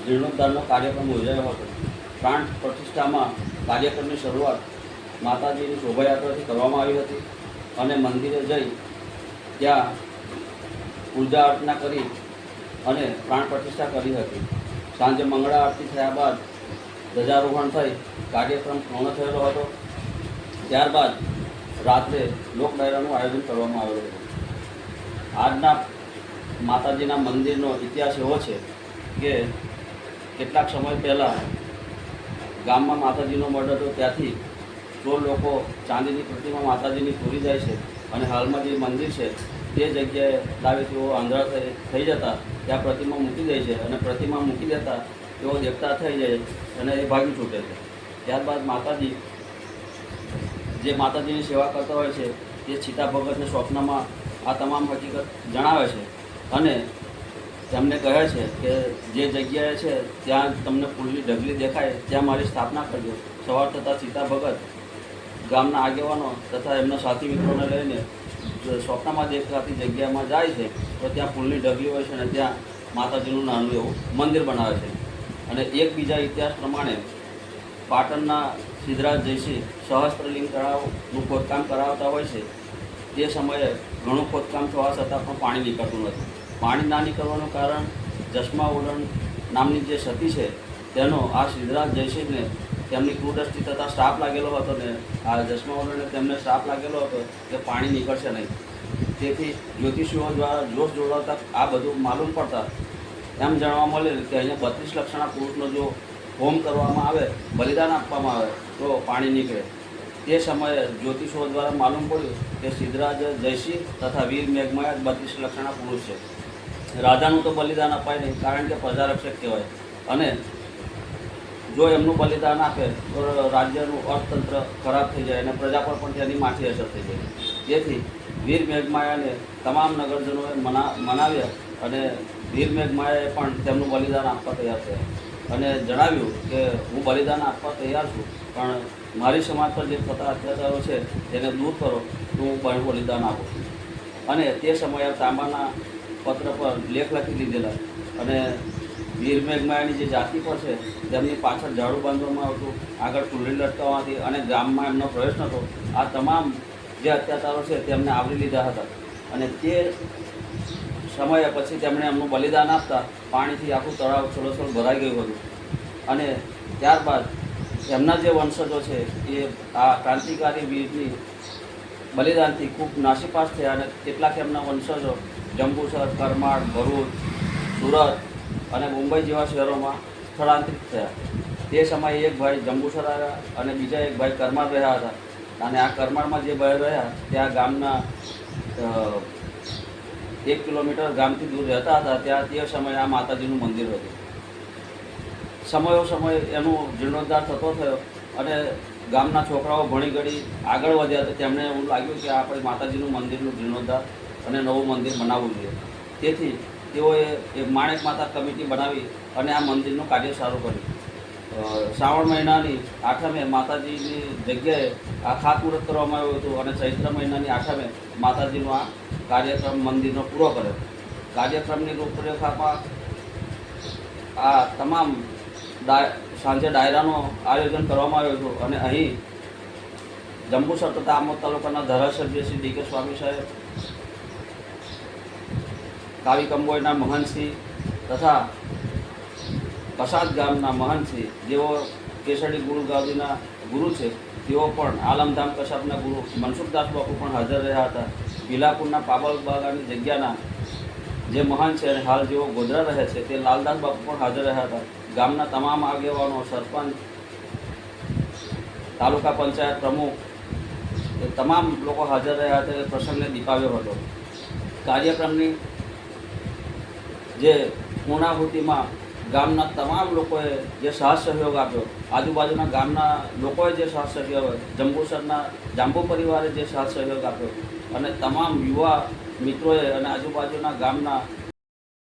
જીર્ણોદ્ધારનો કાર્યક્રમ યોજાયો હતો। પ્રાણ પ્રતિષ્ઠામાં કાર્યક્રમની શરૂઆત માતાજીની શોભાયાત્રાથી કરવામાં આવી હતી અને મંદિરે જઈ ત્યાં પૂજા અર્ચના કરી અને પ્રાણ પ્રતિષ્ઠા કરી હતી। સાંજે મંગળા આરતી થયા બાદ ધ્વજારોહણ થઈ કાર્યક્રમ પૂર્ણ થયેલો હતો। ત્યારબાદ રાત્રે લોક ડાયરાનું આયોજન કરવામાં આવેલું હતું। આજના માતાજીના મંદિરનો ઇતિહાસ એવો છે કે કેટલાક સમય પહેલાં ગામમાં માતાજીનો મઢ હતો, ત્યાંથી 16 લોકો ચાંદીની પ્રતિમા માતાજીની ચોરી જાય છે અને હાલમાં જે મંદિર છે તે જગ્યાએ લાવે તેઓ આંધળા થઈ જતા ત્યાં પ્રતિમા મૂકી દે છે અને પ્રતિમા મૂકી દેતા તેઓ દેખતા થઈ જાય અને એ ભાગી છૂટે છે। ત્યારબાદ માતાજી જે માતાજીની સેવા કરતા હોય છે તે ચિતા ભગતને સ્વપ્નમાં આ તમામ હકીકત જણાવે છે અને તેમને કહે છે કે જે જગ્યાએ છે ત્યાં તમને ફૂલની ઢગલી દેખાય ત્યાં મારી સ્થાપના કરજો। સવાર થતાં ચિતા ભગત ગામના આગેવાનો તથા એમના સાથી મિત્રોને લઈને સ્વપ્નમાં દેખાતી જગ્યામાં જાય છે તો ત્યાં ફૂલની ઢગલી હોય છે અને ત્યાં માતાજીનું નાનું એવું મંદિર બનાવે છે। અને એકબીજા ઇતિહાસ પ્રમાણે પાટણના સિદ્ધરાજ જયસિંહ સહસ્ત્રલિંગ તળાવનું ખોદકામ કરાવતા હોય છે। તે સમયે ઘણું ખોદકામ થવા છતાં પણ પાણી નીકળતું નથી। પાણી ના નીકળવાનું કારણ જસમા ઉડણ નામની જે સતી છે તેનો આ સિદ્ધરાજ જયસિંહને તેમની કુદૃષ્ટિ તથા શ્રાપ લાગેલો હતો ને આ જસમા ઉડણને તેમને શ્રાપ લાગેલો હતો કે પાણી નીકળશે નહીં। તેથી જ્યોતિષીઓ દ્વારા જોશ જોડાવતા આ બધું માલુમ પડતા એમ જાણવા મળેલ કે અહીંયા 32 લક્ષણા પુરુષનો જો હોમ કરવામાં આવે, બલિદાન આપવામાં આવે તો પાણી નીકળે। તે સમયે જ્યોતિષો દ્વારા માલુમ પડ્યું કે સિદ્ધરાજ જયસિંહ તથા વીર મેઘમાયા 32 લક્ષણા પુરુષ છે। રાજાનું તો બલિદાન અપાય નહીં કારણ કે પ્રજારક્ષક કહેવાય અને જો એમનું બલિદાન આપે તો રાજ્યનું અર્થતંત્ર ખરાબ થઈ જાય અને પ્રજા પર પણ તેની માઠી અસર થઈ જાય। તેથી વીર મેઘમાયાને તમામ નગરજનોએ મનાવ્યા અને વીર મેઘમાયાએ પણ તેમનું બલિદાન આપવા તૈયાર થયા અને જણાવ્યું કે હું બલિદાન આપવા તૈયાર છું, પણ મારી સમાજ પર જે થતા અત્યાચારો છે તેને દૂર કરો તો હું બલિદાન આપું છું। અને તે સમયે તાંબાના પત્ર પર લેખ લખી લીધેલા અને વીર મેઘમાયાની જે જાતિ પર છે તેમની પાછળ ઝાડુ બાંધવામાં આવતું, આગળ ચૂંટણી લટકાવવાથી અને ગામમાં એમનો પ્રવેશ નહોતો। આ તમામ જે અત્યાચારો છે તેમને આવરી લીધા હતા અને તે સમયે પછી તેમણે એમનું બલિદાન આપતા પાણીથી આખું તળાવ છલોછલ ભરાઈ ગયું હતું અને ત્યારબાદ એમના જે વંશજો છે એ આ ક્રાંતિકારી વીરની બલિદાનથી ખૂબ નાસીપાસ થયા અને કેટલાક એમના વંશજો જંબુસર, કરમાળ, ભરૂચ, સુરત અને મુંબઈ જેવા શહેરોમાં સ્થળાંતરિત થયા। તે સમયે એક ભાઈ જંબુસર આવ્યા અને બીજા એક ભાઈ કરમાળ રહ્યા હતા અને આ કરમાળમાં જે ભાઈ રહ્યા ત્યાં ગામના 1 કિલોમીટર ગામથી દૂર રહેતા હતા। ત્યાં તે સમયે આ માતાજીનું મંદિર હતું। સમય એનું જીર્ણોદ્ધાર થતો થયો અને ગામના છોકરાઓ ભણી ગળી આગળ વધ્યા તો તેમને એવું લાગ્યું કે આપણે માતાજીનું મંદિરનું જીર્ણોદ્ધાર અને નવું મંદિર બનાવવું જોઈએ। તેથી તેઓએ એક માણેક માતા કમિટી બનાવી અને આ મંદિરનું કાર્ય સારું કર્યું। શ્રાવણ મહિનાની 8મે માતાજીની જગ્યાએ આ ખાતમુહૂર્ત કરવામાં આવ્યું હતું અને ચૈત્ર મહિનાની 8મે માતાજીનો આ કાર્યક્રમ મંદિરનો પૂરો કર્યો। કાર્યક્રમની રૂપરેખામાં આ તમામ સાંજે ડાયરાનું આયોજન કરવામાં આવ્યું હતું અને અહીં જંબુસર તથા આમોદ તાલુકાના ધારાસભ્ય શ્રી ડી કે સ્વામી સાહેબ, કાવી કંબોયના મહંતશ્રી તથા કસાદ ગામના મહંતશ્રી જેઓ કેસડી ગુરુ ગાદીના ગુરુ છે તેઓ પણ આલમધામ કસાબના ગુરુ મનસુખદાસ બાપુ પણ હાજર રહ્યા હતા। ભીલાપુરના પાબલ બાગાની જગ્યાના જે મહાન છે અને હાલ જેઓ ગોધરા રહે છે તે લાલદાસ બાપુ પણ હાજર રહ્યા હતા। ગામના તમામ આગેવાનો, સરપંચ, તાલુકા પંચાયત પ્રમુખ એ તમામ લોકો હાજર રહ્યા હતા। એ પ્રસંગને દીપાવ્યો હતો। કાર્યક્રમની જે પૂર્ણાહુતિમાં ગામના તમામ લોકોએ જે સાથ સહયોગ આપ્યો, આજુબાજુના ગામના લોકોએ જે સાથ સહયોગ આપ્યો, જંબુસરના જાંબુ પરિવારે જે સાથ સહયોગ આપ્યો અને તમામ યુવા મિત્રોએ અને આજુબાજુના ગામના